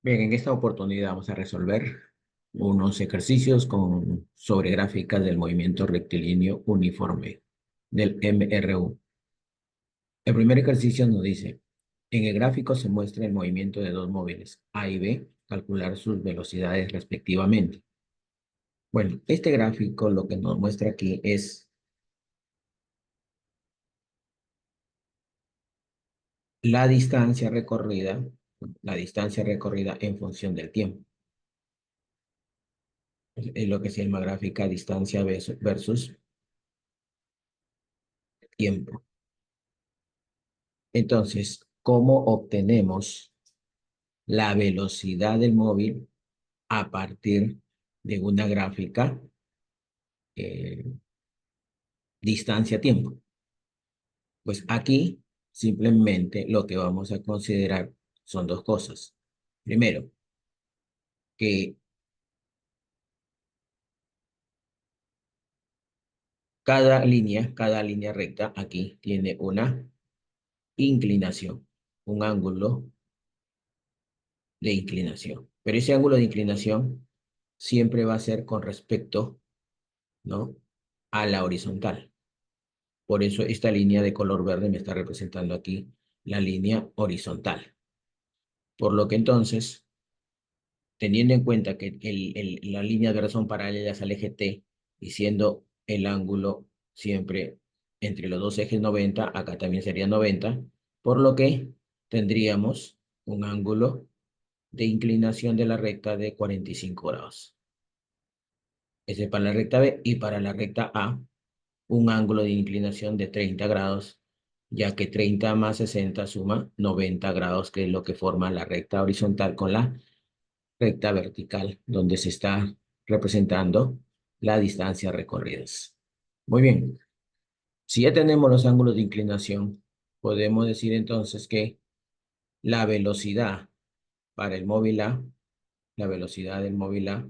Bien, en esta oportunidad vamos a resolver unos ejercicios sobre gráficas del movimiento rectilíneo uniforme del MRU. El primer ejercicio nos dice, en el gráfico se muestra el movimiento de dos móviles, A y B, calcular sus velocidades respectivamente. Bueno, este gráfico lo que nos muestra aquí es la distancia recorrida en función del tiempo. Es lo que se llama gráfica distancia versus tiempo. Entonces, ¿cómo obtenemos la velocidad del móvil a partir de una gráfica eh, distancia-tiempo? Pues aquí simplemente lo que vamos a considerar son dos cosas. Primero, que cada línea recta aquí tiene una inclinación, un ángulo de inclinación. Pero ese ángulo de inclinación siempre va a ser con respecto, ¿no?, a la horizontal. Por eso esta línea de color verde me está representando aquí la línea horizontal. Por lo que entonces, teniendo en cuenta que las líneas verdes son paralelas al eje T y siendo el ángulo siempre entre los dos ejes 90, acá también sería 90, por lo que tendríamos un ángulo de inclinación de la recta de 45 grados. Ese es para la recta B, y para la recta A un ángulo de inclinación de 30 grados, ya que 30 más 60 suma 90 grados, que es lo que forma la recta horizontal con la recta vertical, donde se está representando la distancia recorridas. Muy bien, si ya tenemos los ángulos de inclinación, podemos decir entonces que la velocidad para el móvil A, la velocidad del móvil A,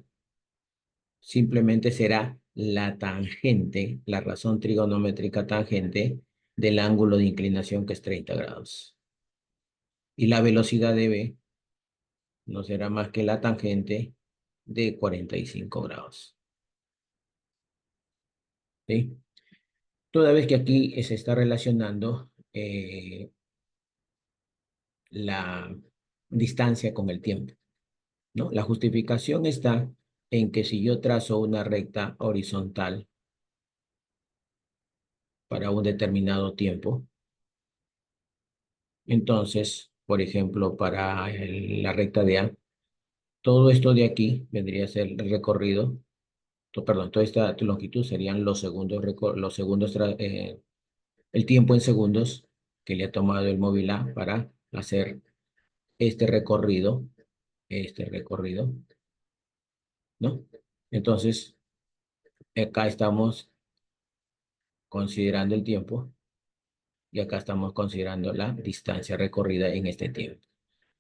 simplemente será la tangente, la razón trigonométrica tangente del ángulo de inclinación, que es 30 grados. Y la velocidad de B no será más que la tangente de 45 grados. ¿Sí? Toda vez que aquí se está relacionando la distancia con el tiempo, ¿no? La justificación está en que si yo trazo una recta horizontal para un determinado tiempo, entonces, por ejemplo, para la recta de A, todo esto de aquí vendría a ser el recorrido, perdón, toda esta longitud serían los segundos, el tiempo en segundos que le ha tomado el móvil A para hacer este recorrido, este recorrido, ¿no? Entonces, acá estamos considerando el tiempo y acá estamos considerando la distancia recorrida en este tiempo.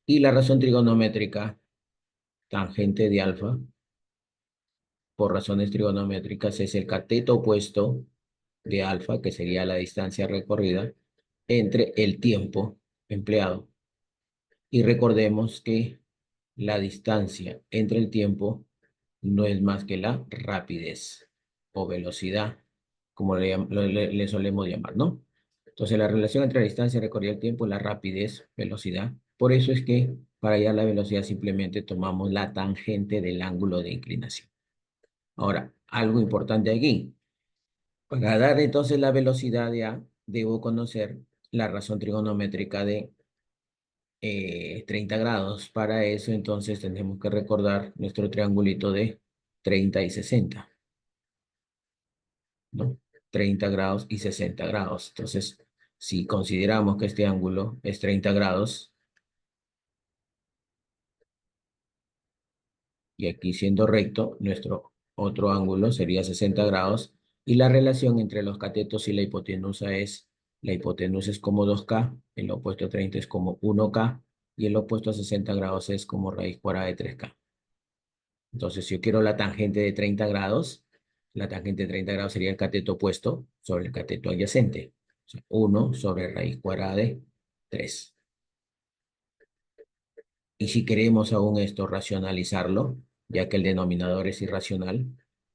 Y la razón trigonométrica tangente de alfa, por razones trigonométricas, es el cateto opuesto de alfa, que sería la distancia recorrida, entre el tiempo empleado. Y recordemos que la distancia entre el tiempo no es más que la rapidez o velocidad, como le solemos llamar, ¿no? Entonces, la relación entre la distancia recorrida y el tiempo es la rapidez, velocidad. Por eso es que para hallar la velocidad simplemente tomamos la tangente del ángulo de inclinación. Ahora, algo importante aquí. Para dar entonces la velocidad de A, debo conocer la razón trigonométrica de 30 grados. Para eso, entonces, tenemos que recordar nuestro triangulito de 30 y 60, ¿no? 30 grados y 60 grados. Entonces, si consideramos que este ángulo es 30 grados, y aquí siendo recto, nuestro otro ángulo sería 60 grados, y la relación entre los catetos y la hipotenusa es, la hipotenusa es como 2K, el opuesto a 30 es como 1K, y el opuesto a 60 grados es como raíz cuadrada de 3K. Entonces, si yo quiero la tangente de 30 grados, la tangente de 30 grados sería el cateto opuesto sobre el cateto adyacente. O sea, 1 sobre raíz cuadrada de 3. Y si queremos aún esto racionalizarlo, ya que el denominador es irracional,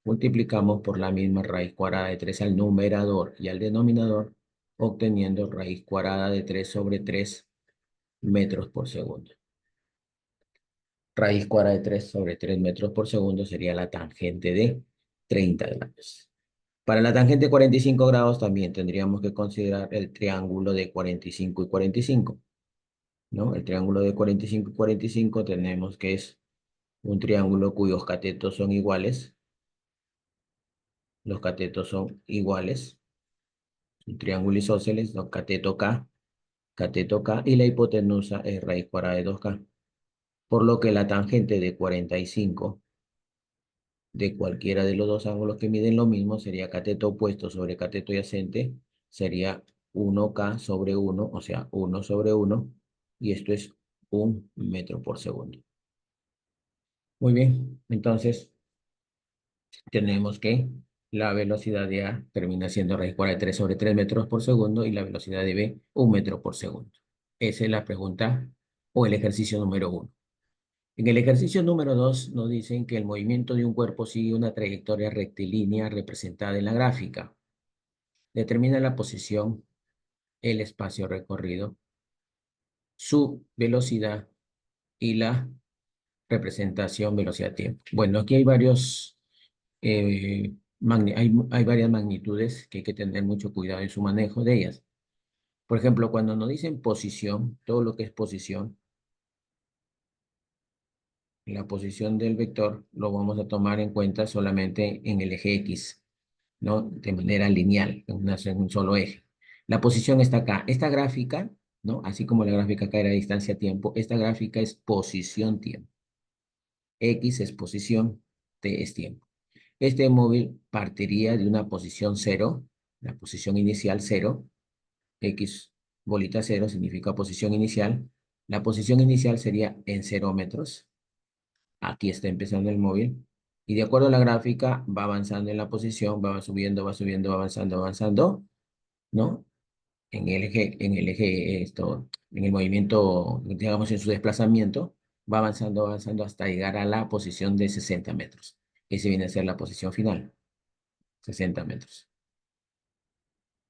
multiplicamos por la misma raíz cuadrada de 3 al numerador y al denominador, obteniendo raíz cuadrada de 3 sobre 3 metros por segundo. Raíz cuadrada de 3 sobre 3 metros por segundo sería la tangente de 30 grados. Para la tangente de 45 grados también tendríamos que considerar el triángulo de 45 y 45, ¿no? El triángulo de 45 y 45 tenemos que es un triángulo cuyos catetos son iguales. Los catetos son iguales. Un triángulo isósceles, ¿no? Cateto K, y la hipotenusa es raíz cuadrada de 2K. Por lo que la tangente de 45 de cualquiera de los dos ángulos que miden lo mismo sería cateto opuesto sobre cateto adyacente, sería 1K sobre 1, o sea, 1 sobre 1, y esto es 1 metro por segundo. Muy bien, entonces tenemos que la velocidad de A termina siendo raíz cuadrada de 3 sobre 3 metros por segundo y la velocidad de B 1 metro por segundo. Esa es la pregunta o el ejercicio número 1. En el ejercicio número 2 nos dicen que el movimiento de un cuerpo sigue una trayectoria rectilínea representada en la gráfica. Determina la posición, el espacio recorrido, su velocidad y la representación velocidad-tiempo. Bueno, aquí hay hay varias magnitudes que hay que tener mucho cuidado en su manejo de ellas. Por ejemplo, cuando nos dicen posición, todo lo que es posición, la posición del vector lo vamos a tomar en cuenta solamente en el eje X, ¿no? De manera lineal, en un solo eje. La posición está acá. Esta gráfica, ¿no? Así como la gráfica acá era distancia-tiempo, esta gráfica es posición-tiempo. X es posición, T es tiempo. Este móvil partiría de una posición 0, la posición inicial 0, X bolita 0 significa posición inicial. La posición inicial sería en 0 metros. Aquí está empezando el móvil. Y de acuerdo a la gráfica, va avanzando en la posición, va subiendo, va avanzando, avanzando, ¿no? En el movimiento, digamos, en su desplazamiento, va avanzando, avanzando hasta llegar a la posición de 60 metros. Ese viene a ser la posición final, 60 metros.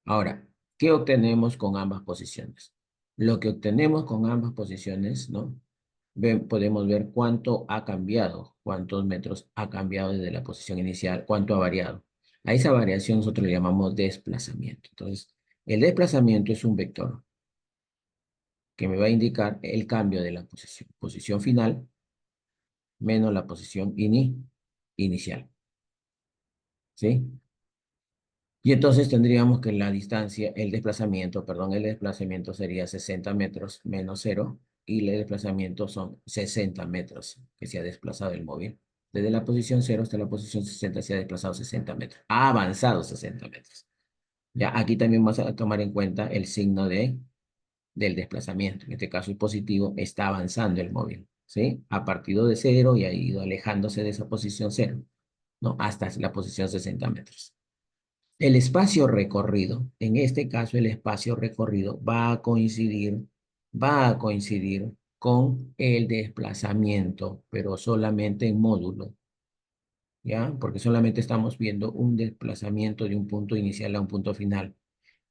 Ahora, ¿qué obtenemos con ambas posiciones? Lo que obtenemos con ambas posiciones, ¿no? Podemos ver cuánto ha cambiado, cuántos metros ha cambiado desde la posición inicial, cuánto ha variado. A esa variación nosotros le llamamos desplazamiento. Entonces, el desplazamiento es un vector que me va a indicar el cambio de la posición final menos la posición inicial. ¿Sí? Y entonces tendríamos que la distancia, el desplazamiento sería 60 metros menos 0 y el desplazamiento son 60 metros que se ha desplazado el móvil. Desde la posición 0 hasta la posición 60 se ha desplazado 60 metros. Ha avanzado 60 metros. Ya aquí también vamos a tomar en cuenta el signo del desplazamiento. En este caso el positivo está avanzando el móvil, ¿sí? Ha partido de 0 y ha ido alejándose de esa posición 0, ¿no? Hasta la posición 60 metros. El espacio recorrido, en este caso el espacio recorrido va a coincidir con el desplazamiento, pero solamente en módulo, ¿ya? Porque solamente estamos viendo un desplazamiento de un punto inicial a un punto final.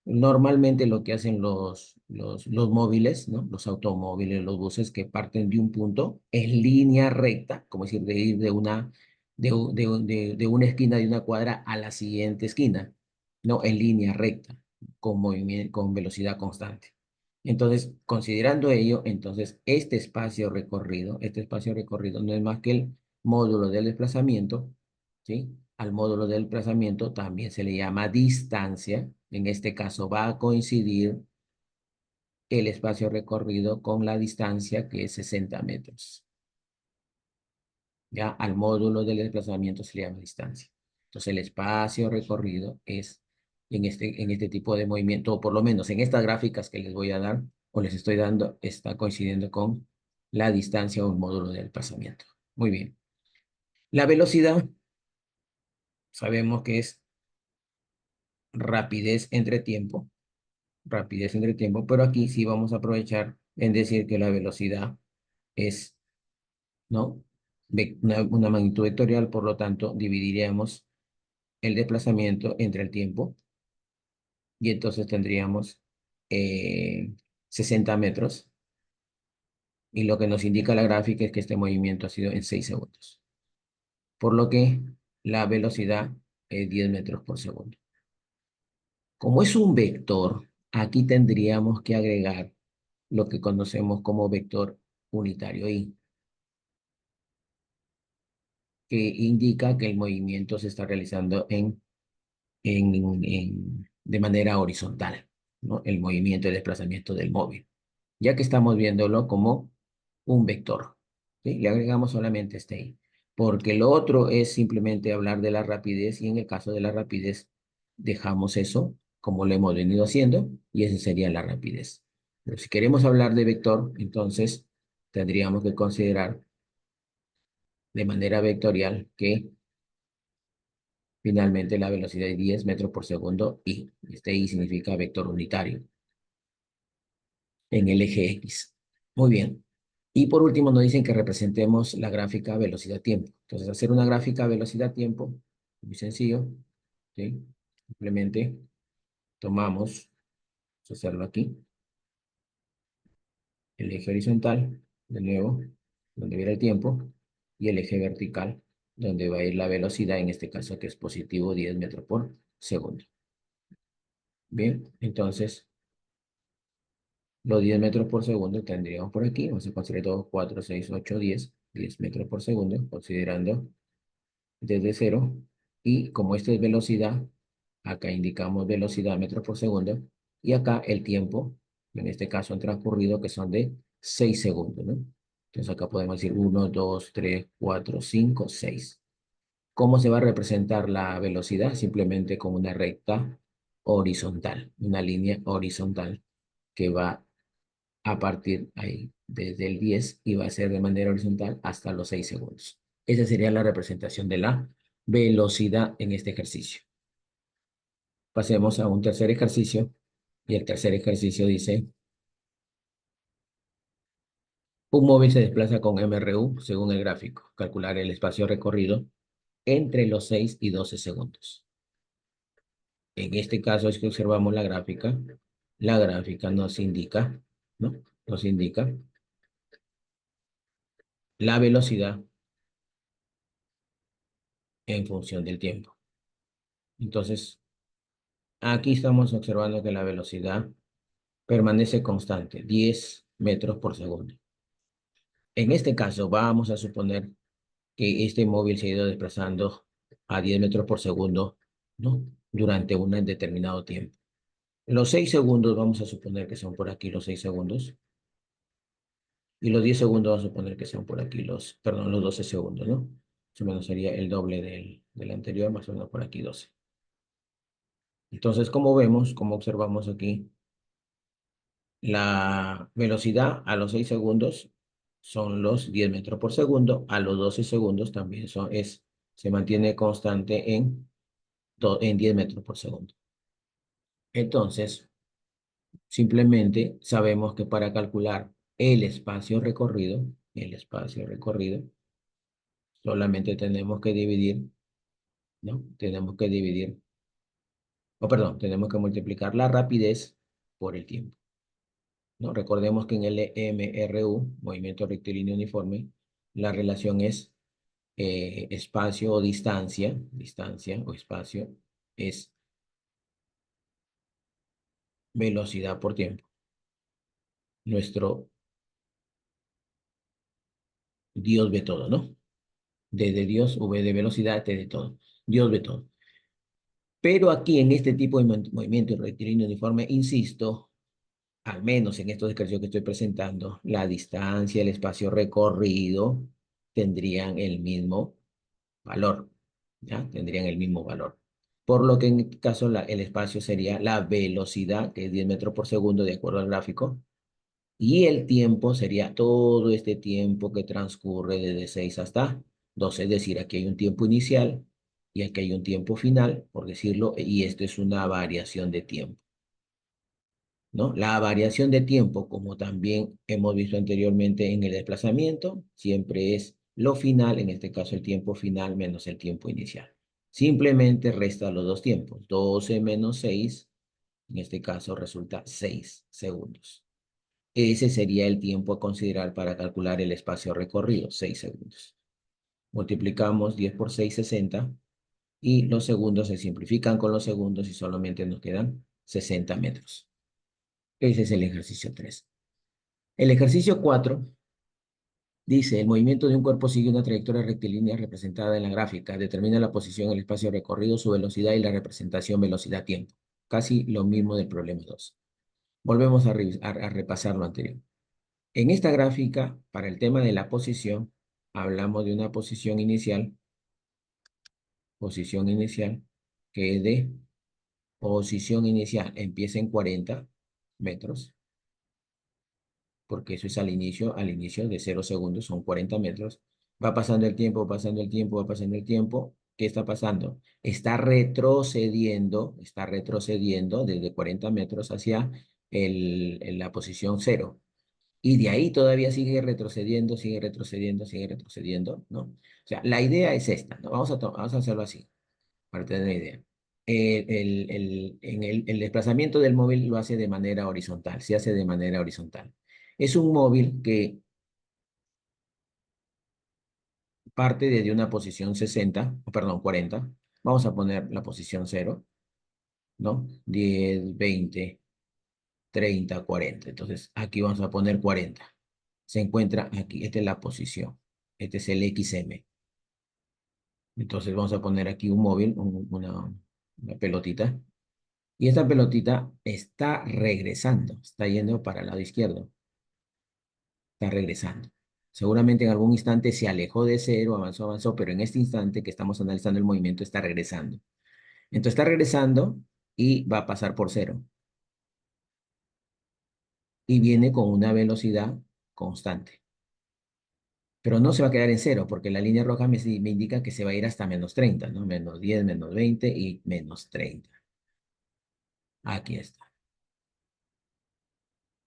Normalmente lo que hacen los móviles, ¿no? Los automóviles, los buses que parten de un punto en línea recta, como decir, de ir de una esquina de una cuadra a la siguiente esquina, no en línea recta, con movimiento, con velocidad constante. Entonces, considerando ello, entonces este espacio recorrido no es más que el módulo del desplazamiento, ¿sí? Al módulo del desplazamiento también se le llama distancia. En este caso va a coincidir el espacio recorrido con la distancia que es 60 metros. Ya al módulo del desplazamiento se le llama distancia. Entonces el espacio recorrido es en este tipo de movimiento, o por lo menos en estas gráficas que les voy a dar o les estoy dando, está coincidiendo con la distancia o el módulo del desplazamiento. Muy bien. La velocidad sabemos que es rapidez entre tiempo, pero aquí sí vamos a aprovechar en decir que la velocidad es ¿no? Una magnitud vectorial, por lo tanto, dividiríamos el desplazamiento entre el tiempo y entonces tendríamos eh, 60 metros y lo que nos indica la gráfica es que este movimiento ha sido en 6 segundos, por lo que la velocidad es 10 metros por segundo. Como es un vector, aquí tendríamos que agregar lo que conocemos como vector unitario y que indica que el movimiento se está realizando de manera horizontal, ¿no? El movimiento de desplazamiento del móvil, ya que estamos viéndolo como un vector, ¿sí? Le agregamos solamente este i, porque lo otro es simplemente hablar de la rapidez y en el caso de la rapidez dejamos eso como lo hemos venido haciendo y esa sería la rapidez. Pero si queremos hablar de vector, entonces tendríamos que considerar de manera vectorial que finalmente la velocidad es 10 metros por segundo y este i significa vector unitario en el eje X. Muy bien. Y por último nos dicen que representemos la gráfica velocidad-tiempo. Entonces, hacer una gráfica velocidad-tiempo, muy sencillo, ¿sí? Simplemente tomamos, vamos a hacerlo aquí, el eje horizontal, de nuevo, donde va a ir el tiempo, y el eje vertical, donde va a ir la velocidad, en este caso que es positivo 10 metros por segundo. Bien, entonces, los 10 metros por segundo tendríamos por aquí, vamos a considerar 2, 4, 6, 8, 10 metros por segundo, considerando desde cero, y como esta es velocidad, acá indicamos velocidad metros por segundo, y acá el tiempo, en este caso han transcurrido que son de 6 segundos, ¿no? Entonces acá podemos decir 1, 2, 3, 4, 5, 6. ¿Cómo se va a representar la velocidad? Simplemente con una recta horizontal, una línea horizontal que va a partir ahí, desde el 10 y va a ser de manera horizontal hasta los 6 segundos. Esa sería la representación de la velocidad en este ejercicio. Pasemos a un tercer ejercicio y el tercer ejercicio dice, un móvil se desplaza con MRU según el gráfico. Calcular el espacio recorrido entre los 6 y 12 segundos. En este caso es que observamos la gráfica. La gráfica nos indica, ¿no? Nos indica la velocidad en función del tiempo. Entonces, aquí estamos observando que la velocidad permanece constante, 10 metros por segundo. En este caso, vamos a suponer que este móvil se ha ido desplazando a 10 metros por segundo, ¿no? Durante un determinado tiempo. Los 6 segundos, vamos a suponer que son por aquí los 6 segundos. Y los 10 segundos, vamos a suponer que son por aquí perdón, los 12 segundos, ¿no? Más o menos sería el doble del anterior, más o menos por aquí 12. Entonces, como vemos, como observamos aquí, la velocidad a los 6 segundos son los 10 metros por segundo, a los 12 segundos también se mantiene constante en 10 metros por segundo. Entonces, simplemente sabemos que para calcular el espacio recorrido, solamente tenemos que dividir, ¿no? Tenemos que dividir, o perdón, tenemos que multiplicar la rapidez por el tiempo, ¿no? Recordemos que en el MRU, movimiento rectilíneo uniforme, la relación es espacio o distancia o espacio es velocidad por tiempo. Nuestro Dios ve todo, ¿no? D de Dios, V de velocidad, T de todo. Dios ve todo. Pero aquí en este tipo de movimiento rectilíneo uniforme, insisto, al menos en estos ejercicios que estoy presentando, la distancia, el espacio recorrido tendrían el mismo valor, ¿ya? Tendrían el mismo valor. Por lo que en este caso el espacio sería la velocidad, que es 10 metros por segundo de acuerdo al gráfico, y el tiempo sería todo este tiempo que transcurre desde 6 hasta 12. Es decir, aquí hay un tiempo inicial y aquí hay un tiempo final, por decirlo, y esto es una variación de tiempo, ¿no? La variación de tiempo, como también hemos visto anteriormente en el desplazamiento, siempre es lo final, en este caso el tiempo final menos el tiempo inicial. Simplemente resta los dos tiempos. 12 menos 6, en este caso resulta 6 segundos. Ese sería el tiempo a considerar para calcular el espacio recorrido, 6 segundos. Multiplicamos 10 por 6, 60, y los segundos se simplifican con los segundos y solamente nos quedan 60 metros. Ese es el ejercicio 3. El ejercicio 4 dice, el movimiento de un cuerpo sigue una trayectoria rectilínea representada en la gráfica. Determina la posición, el espacio recorrido, su velocidad y la representación velocidad-tiempo. Casi lo mismo del problema 2. Volvemos a repasar lo anterior. En esta gráfica, para el tema de la posición, hablamos de una posición inicial, que es de posición inicial, empieza en 40 metros, porque eso es al inicio de 0 segundos, son 40 metros. Va pasando el tiempo, pasando el tiempo, va pasando el tiempo. ¿Qué está pasando? Está retrocediendo desde 40 metros hacia la posición 0. Y de ahí todavía sigue retrocediendo, sigue retrocediendo, sigue retrocediendo, ¿no? O sea, la idea es esta, ¿no? Vamos a hacerlo así, para tener una idea. El desplazamiento del móvil lo hace de manera horizontal, se hace de manera horizontal. Es un móvil que parte desde una posición 60, perdón, 40. Vamos a poner la posición 0, ¿no? 10, 20, 30, 40. Entonces, aquí vamos a poner 40. Se encuentra aquí, esta es la posición. Este es el XM. Entonces, vamos a poner aquí un móvil, una pelotita. Y esta pelotita está regresando, está yendo para el lado izquierdo, está regresando. Seguramente en algún instante se alejó de 0, avanzó, avanzó, pero en este instante que estamos analizando el movimiento está regresando. Entonces está regresando y va a pasar por 0. Y viene con una velocidad constante. Pero no se va a quedar en 0 porque la línea roja me indica que se va a ir hasta menos 30, ¿no? Menos 10, menos 20 y menos 30. Aquí está.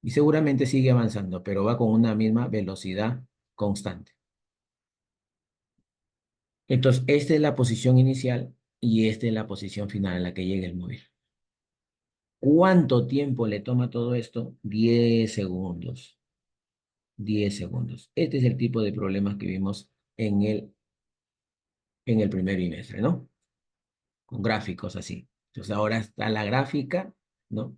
Y seguramente sigue avanzando, pero va con una misma velocidad constante. Entonces, esta es la posición inicial y esta es la posición final a la que llega el móvil. ¿Cuánto tiempo le toma todo esto? 10 segundos. 10 segundos. Este es el tipo de problemas que vimos en el primer bimestre, ¿no? Con gráficos así. Entonces, ahora está la gráfica, ¿no?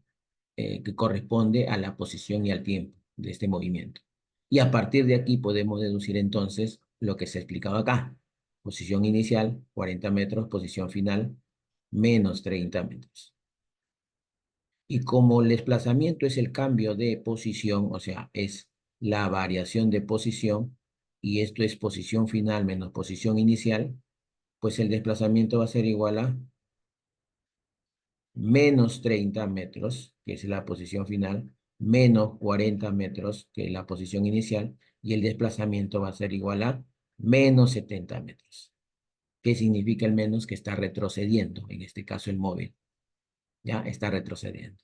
Que corresponde a la posición y al tiempo de este movimiento. Y a partir de aquí podemos deducir entonces lo que se ha explicado acá. Posición inicial, 40 metros, posición final, menos 30 metros. Y como el desplazamiento es el cambio de posición, o sea, es la variación de posición, y esto es posición final menos posición inicial, pues el desplazamiento va a ser igual a menos 30 metros, que es la posición final, menos 40 metros, que es la posición inicial, y el desplazamiento va a ser igual a menos 70 metros. ¿Qué significa el menos? Que está retrocediendo, en este caso el móvil, ya está retrocediendo.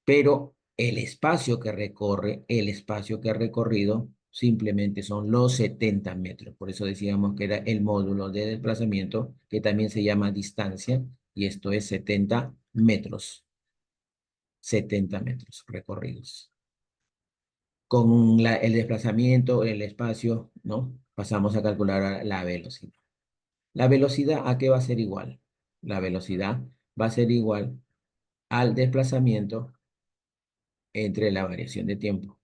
Pero el espacio que recorre, el espacio que ha recorrido, simplemente son los 70 metros. Por eso decíamos que era el módulo de desplazamiento, que también se llama distancia, y esto es 70 metros. 70 metros recorridos. Con el desplazamiento, el espacio, ¿no? Pasamos a calcular la velocidad. ¿La velocidad a qué va a ser igual? La velocidad va a ser igual al desplazamiento entre la variación de tiempo.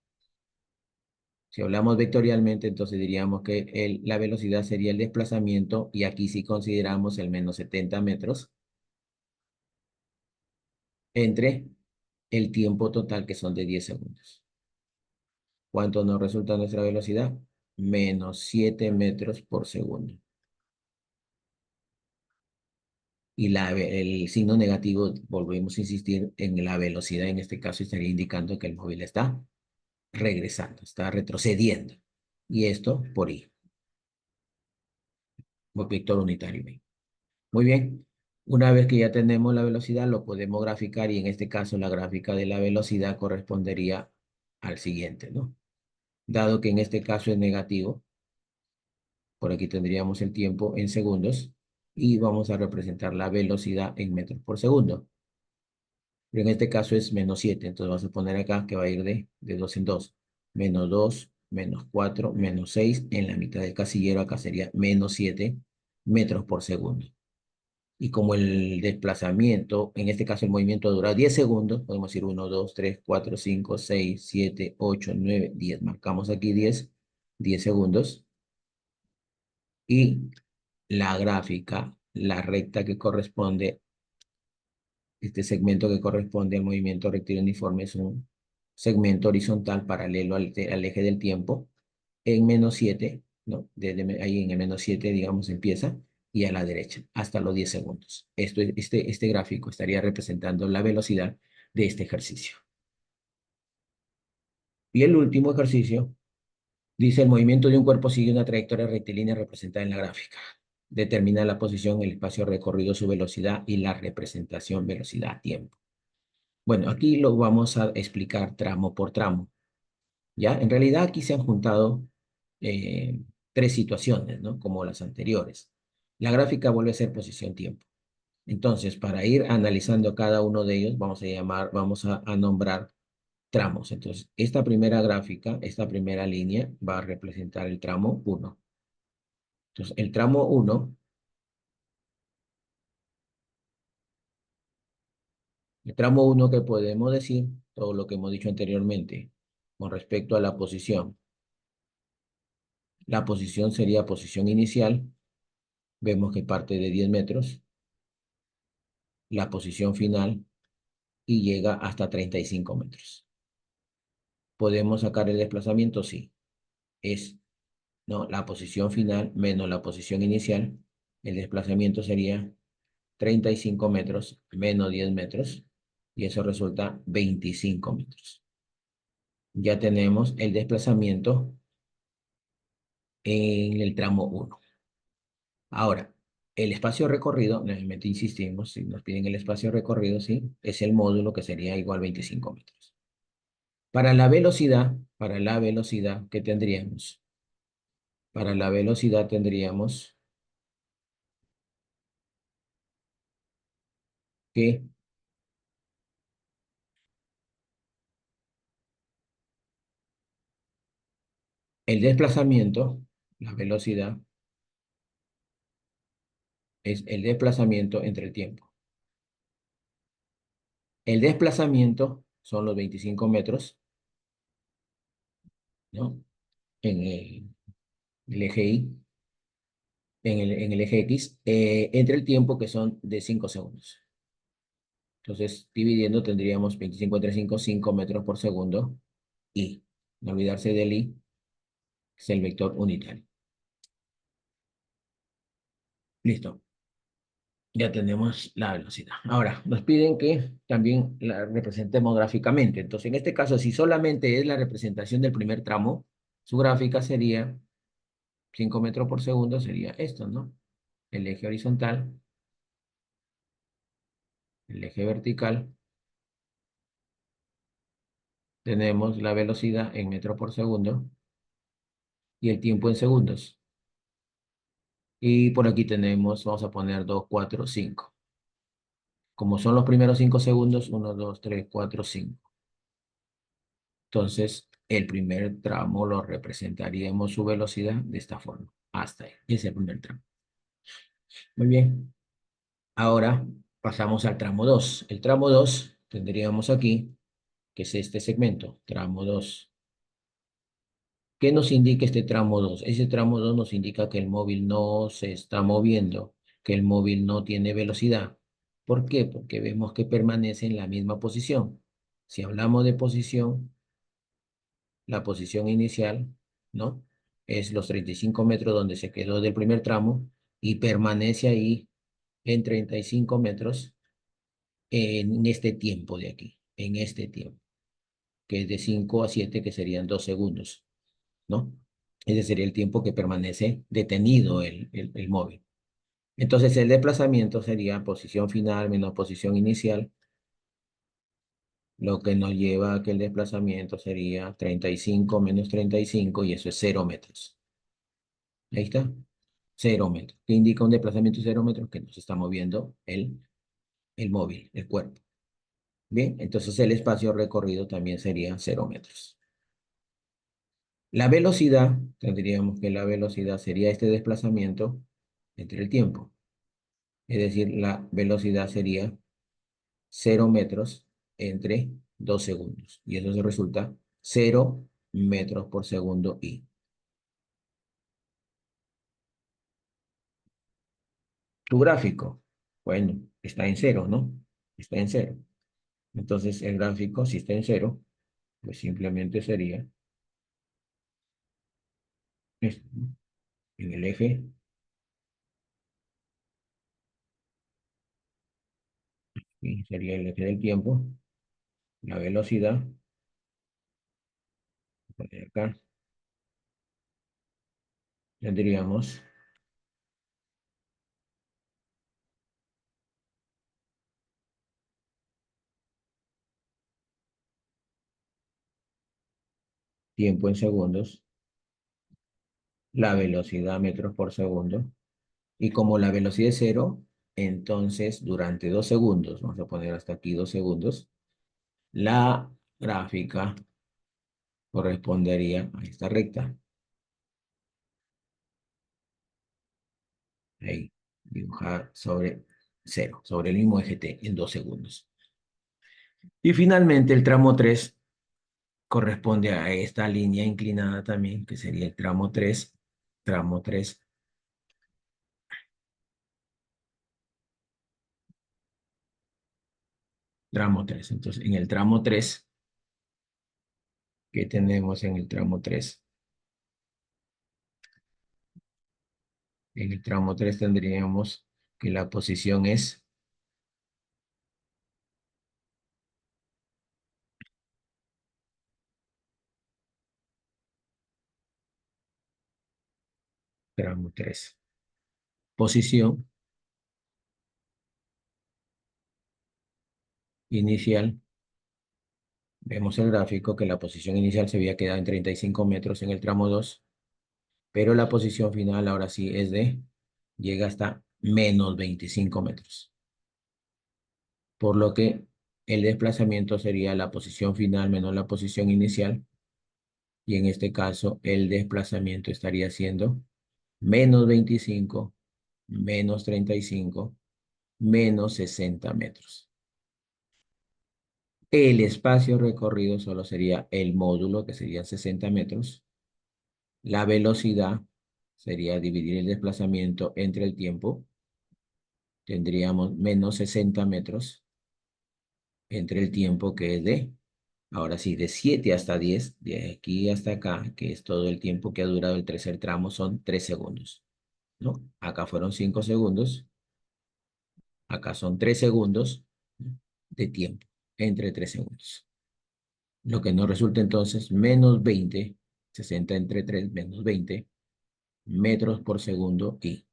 Si hablamos vectorialmente, entonces diríamos que la velocidad sería el desplazamiento, y aquí sí consideramos el menos 70 metros, entre el tiempo total, que son de 10 segundos. ¿Cuánto nos resulta nuestra velocidad? Menos 7 metros por segundo. Y el signo negativo, volvemos a insistir en la velocidad, en este caso estaría indicando que el móvil está regresando, está retrocediendo. Y esto por I, por vector unitario I. Muy bien. Una vez que ya tenemos la velocidad, lo podemos graficar, y en este caso la gráfica de la velocidad correspondería al siguiente, ¿no? Dado que en este caso es negativo, Por aquí tendríamos el tiempo en segundos y vamos a representar la velocidad en metros por segundo. Pero en este caso es -7, entonces vamos a poner acá que va a ir de 2 en 2. -2, -4, -6. En la mitad del casillero acá sería -7 metros por segundo. Y como el desplazamiento, en este caso el movimiento dura 10 segundos, podemos decir 1, 2, 3, 4, 5, 6, 7, 8, 9, 10. Marcamos aquí 10 segundos. Y la gráfica, la recta que corresponde, este segmento que corresponde al movimiento rectilíneo uniforme es un segmento horizontal paralelo al eje del tiempo en -7, ¿no? Desde ahí en el -7, digamos, empieza, y a la derecha, hasta los 10 segundos. Este gráfico estaría representando la velocidad de este ejercicio. Y el último ejercicio dice: el movimiento de un cuerpo sigue una trayectoria rectilínea representada en la gráfica. Determina la posición, el espacio recorrido, su velocidad y la representación velocidad-tiempo. Bueno, aquí lo vamos a explicar tramo por tramo. ¿Ya? En realidad aquí se han juntado eh, tres situaciones, ¿no? Como las anteriores. La gráfica vuelve a ser posición-tiempo. Entonces, para ir analizando cada uno de ellos, vamos a nombrar tramos. Entonces, esta primera gráfica, esta primera línea va a representar el tramo 1. Entonces, el tramo 1 que podemos decir, todo lo que hemos dicho anteriormente, con respecto a la posición. La posición sería posición inicial. Vemos que parte de 10 metros. La posición final y llega hasta 35 metros. ¿Podemos sacar el desplazamiento? Sí. Es, ¿no? La posición final menos la posición inicial. El desplazamiento sería 35 metros menos 10 metros. Y eso resulta 25 metros. Ya tenemos el desplazamiento en el tramo 1. Ahora, el espacio recorrido, nuevamente insistimos, si nos piden el espacio recorrido, sí, es el módulo que sería igual a 25 metros. Para la velocidad, ¿qué tendríamos? Para la velocidad tendríamos que el desplazamiento, la velocidad, es el desplazamiento entre el tiempo. El desplazamiento son los 25 metros, ¿no? En el eje Y, en el eje X, entre el tiempo que son de 5 segundos. Entonces, dividiendo tendríamos 25 entre 5, 5 metros por segundo. Y, no olvidarse del I, que es el vector unitario. Listo. Ya tenemos la velocidad. Ahora, nos piden que también la representemos gráficamente. Entonces, en este caso, si solamente es la representación del primer tramo, su gráfica sería 5 metros por segundo, sería esto, ¿no? El eje horizontal, el eje vertical, tenemos la velocidad en metros por segundo y el tiempo en segundos. Y por aquí tenemos, vamos a poner 2, 4, 5. Como son los primeros 5 segundos, 1, 2, 3, 4, 5. Entonces, el primer tramo lo representaríamos su velocidad de esta forma. Hasta ahí. Ese es el primer tramo. Muy bien. Ahora pasamos al tramo 2. El tramo 2 tendríamos aquí, que es este segmento, tramo 2. ¿Qué nos indica este tramo 2? Ese tramo 2 nos indica que el móvil no se está moviendo, que el móvil no tiene velocidad. ¿Por qué? Porque vemos que permanece en la misma posición. Si hablamos de posición, la posición inicial, ¿no? Es los 35 metros donde se quedó del primer tramo y permanece ahí en 35 metros en este tiempo de aquí, en este tiempo, que es de 5 a 7, que serían 2 segundos, ¿no? Ese sería el tiempo que permanece detenido el móvil. Entonces el desplazamiento sería posición final menos posición inicial, lo que nos lleva a que el desplazamiento sería 35 menos 35 y eso es 0 metros. Ahí está. 0 metros. ¿Qué indica un desplazamiento de 0 metros? Que nos está moviendo el móvil, el cuerpo. Bien, entonces el espacio recorrido también sería 0 metros. La velocidad, tendríamos que la velocidad sería este desplazamiento entre el tiempo. Es decir, la velocidad sería 0 metros entre 2 segundos. Y eso se resulta 0 metros por segundo y. Tu gráfico, bueno, está en cero, ¿no? Está en cero. Entonces el gráfico, si está en cero, pues simplemente sería esto, ¿no? En el eje, y sería el eje del tiempo, la velocidad, poner acá, tendríamos tiempo en segundos, la velocidad metros por segundo, y como la velocidad es cero, entonces durante 2 segundos, vamos a poner hasta aquí 2 segundos, la gráfica correspondería a esta recta. Ahí, dibujar sobre cero, sobre el mismo eje T en 2 segundos. Y finalmente el tramo 3 corresponde a esta línea inclinada también, que sería el tramo 3, tramo 3, tramo 3. Entonces, en el tramo 3, ¿qué tenemos en el tramo 3? En el tramo 3 tendríamos que la posición es tramo 3. Posición inicial. Vemos el gráfico que la posición inicial se había quedado en 35 metros en el tramo 2, pero la posición final ahora sí llega hasta menos 25 metros. Por lo que el desplazamiento sería la posición final menos la posición inicial, y en este caso el desplazamiento estaría siendo menos 25, menos 35, menos 60 metros. El espacio recorrido solo sería el módulo, que serían 60 metros. La velocidad sería dividir el desplazamiento entre el tiempo. Tendríamos menos 60 metros entre el tiempo, que es ahora sí, de 7 hasta 10, de aquí hasta acá, que es todo el tiempo que ha durado el tercer tramo, son 3 segundos, ¿no? Acá fueron 5 segundos, acá son 3 segundos, ¿no?, de tiempo, entre 3 segundos. Lo que nos resulta entonces menos 20, 60 entre 3, menos 20 metros por segundo y.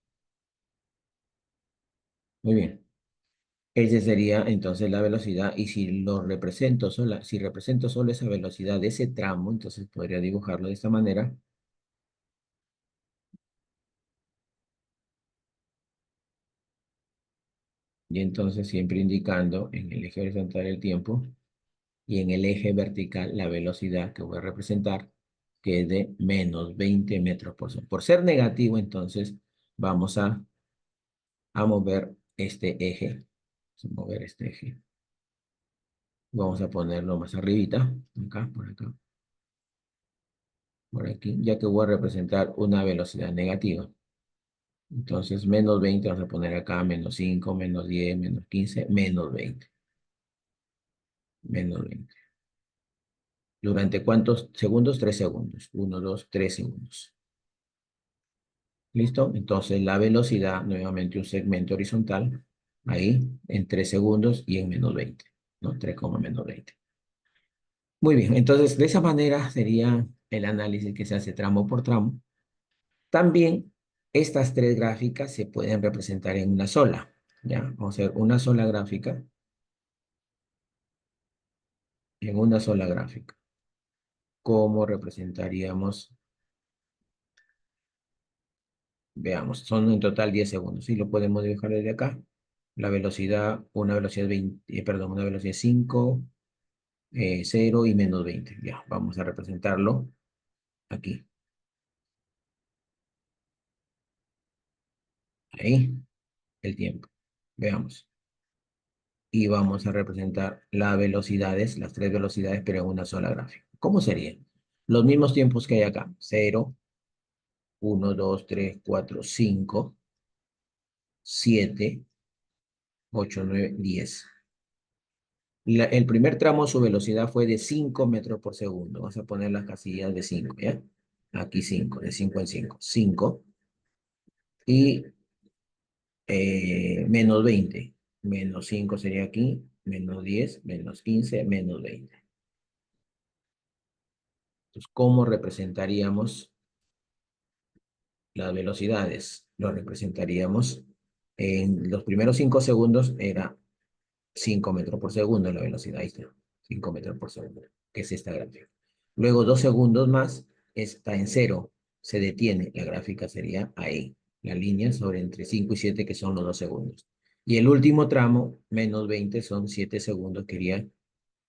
Muy bien. Esa sería entonces la velocidad, y si represento solo esa velocidad de ese tramo, entonces podría dibujarlo de esta manera. Y entonces siempre indicando en el eje horizontal el tiempo y en el eje vertical la velocidad que voy a representar, que es de menos 20 metros por segundo. Por ser negativo, entonces vamos a mover este eje. Vamos a mover este eje. Vamos a ponerlo más arribita, acá, por acá, por aquí, ya que voy a representar una velocidad negativa. Entonces, menos 20 vamos a poner acá, menos 5, menos 10, menos 15, menos 20. Menos 20. ¿Durante cuántos segundos? 3 segundos. 1, 2, 3 segundos. ¿Listo? Entonces la velocidad, nuevamente un segmento horizontal, ahí, en 3 segundos y en menos 20, ¿no? 3, menos 20. Muy bien, entonces de esa manera sería el análisis que se hace tramo por tramo. También estas tres gráficas se pueden representar en una sola, ¿ya? Vamos a hacer una sola gráfica, en una sola gráfica. ¿Cómo representaríamos Veamos, son en total 10 segundos. Y lo podemos dibujar desde acá. La velocidad, una velocidad 20, perdón, una velocidad 5, 0 y menos 20. Ya, vamos a representarlo aquí. Ahí, el tiempo. Veamos. Y vamos a representar las velocidades, las tres velocidades, pero en una sola gráfica. ¿Cómo serían? Los mismos tiempos que hay acá. 0, 1, 2, 3, 4, 5, 7, 8, 9, 10. El primer tramo, su velocidad fue de 5 metros por segundo. Vamos a poner las casillas de 5, ¿ya? Aquí 5, de 5 en 5. 5 y menos 20. Menos 5 sería aquí, menos 10, menos 15, menos 20. Entonces, ¿cómo representaríamos las velocidades? Lo representaríamos en los primeros 5 segundos era 5 metros por segundo la velocidad. Ahí está, 5 metros por segundo, que es esta gráfica. Luego 2 segundos más está en cero, se detiene. La gráfica sería ahí, la línea sobre entre 5 y 7 que son los 2 segundos. Y el último tramo, menos 20, son 7 segundos, que iría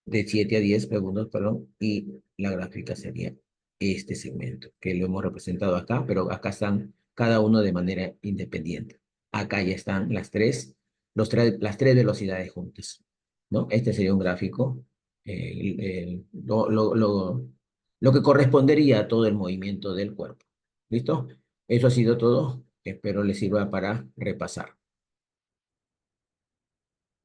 de 7 a 10 segundos, perdón, y la gráfica sería este segmento, que lo hemos representado acá, pero acá están cada uno de manera independiente. Acá ya están las tres velocidades juntas, ¿no? Este sería un gráfico, lo que correspondería a todo el movimiento del cuerpo. ¿Listo? Eso ha sido todo. Espero les sirva para repasar.